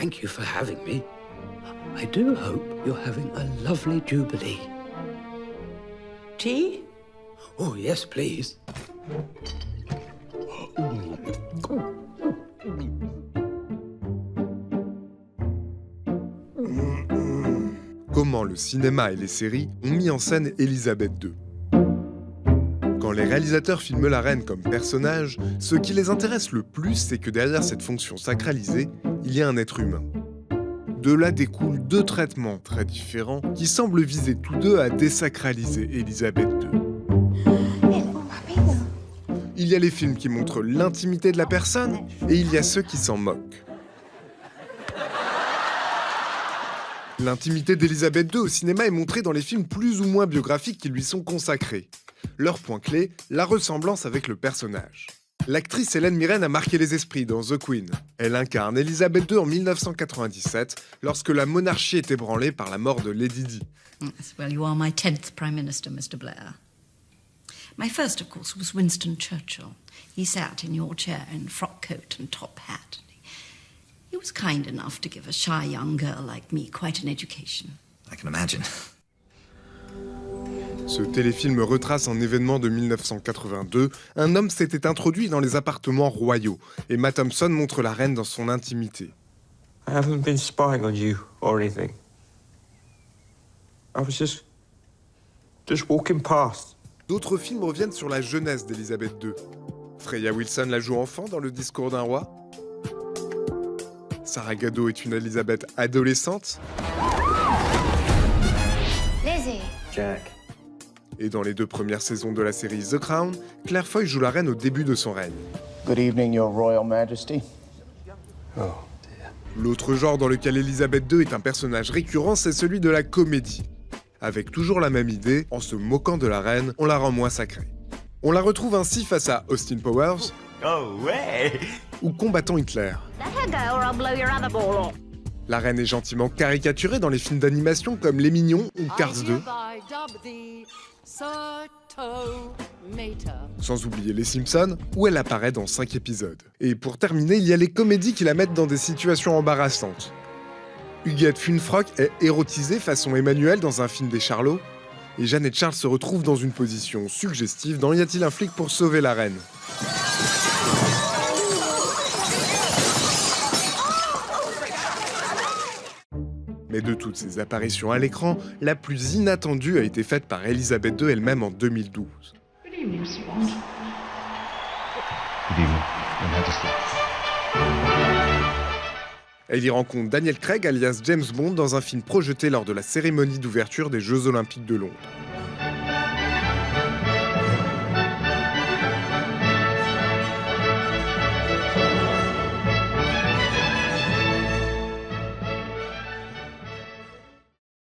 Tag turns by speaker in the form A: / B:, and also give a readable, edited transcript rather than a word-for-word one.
A: Thank you for having me. I do hope you're having a lovely jubilee.
B: Tea?
A: Oh, yes, please.
C: Comment le cinéma et les séries ont mis en scène Élisabeth II. Quand les réalisateurs filment la reine comme personnage, ce qui les intéresse le plus, c'est que derrière cette fonction sacralisée, il y a un être humain. De là découlent deux traitements très différents qui semblent viser tous deux à désacraliser Élisabeth II. Il y a les films qui montrent l'intimité de la personne et il y a ceux qui s'en moquent. L'intimité d'Élisabeth II au cinéma est montrée dans les films plus ou moins biographiques qui lui sont consacrés. Leur point clé, la ressemblance avec le personnage. L'actrice Hélène Mirren a marqué les esprits dans The Queen. Elle incarne Élisabeth II en 1997, lorsque la monarchie est ébranlée par la mort de Lady Di.
D: Yes, well, you are my 10th Prime Minister, Mr. Blair. My first, of course, was Winston Churchill. He sat in your chair in frock coat and top hat. He was kind enough to give a shy young girl like me quite an education.
E: I can imagine.
C: Ce téléfilm retrace un événement de 1982. Un homme s'était introduit dans les appartements royaux et Matt Thompson montre la reine dans son intimité.
F: I haven't been spying on you or anything. I was just walking past.
C: D'autres films reviennent sur la jeunesse d'Élisabeth II. Freya Wilson la joue enfant dans Le Discours d'un roi. Sarah Gadot est une Élisabeth adolescente.
G: Lizzie.
F: Jack.
C: Et dans les deux premières saisons de la série The Crown, Claire Foy joue la reine au début de son règne.
H: Good evening, Your Royal Majesty.
F: Oh, dear.
C: L'autre genre dans lequel Élisabeth II est un personnage récurrent, c'est celui de la comédie. Avec toujours la même idée, en se moquant de la reine, on la rend moins sacrée. On la retrouve ainsi face à Austin Powers ou combattant Hitler. La reine est gentiment caricaturée dans les films d'animation comme Les Mignons ou Cars 2. Sans oublier Les Simpsons, où elle apparaît dans 5 épisodes. Et pour terminer, il y a les comédies qui la mettent dans des situations embarrassantes. Huguette Funfrock est érotisée façon Emmanuel dans un film des Charlots, et Jeannette Charles se retrouve dans une position suggestive dans Y a-t-il un flic pour sauver la reine ? Mais de toutes ces apparitions à l'écran, la plus inattendue a été faite par Élisabeth II elle-même en 2012.
I: Good evening, Mr. Bond.
J: Good evening, Your Majesty.
C: Elle y rencontre Daniel Craig alias James Bond dans un film projeté lors de la cérémonie d'ouverture des Jeux Olympiques de Londres.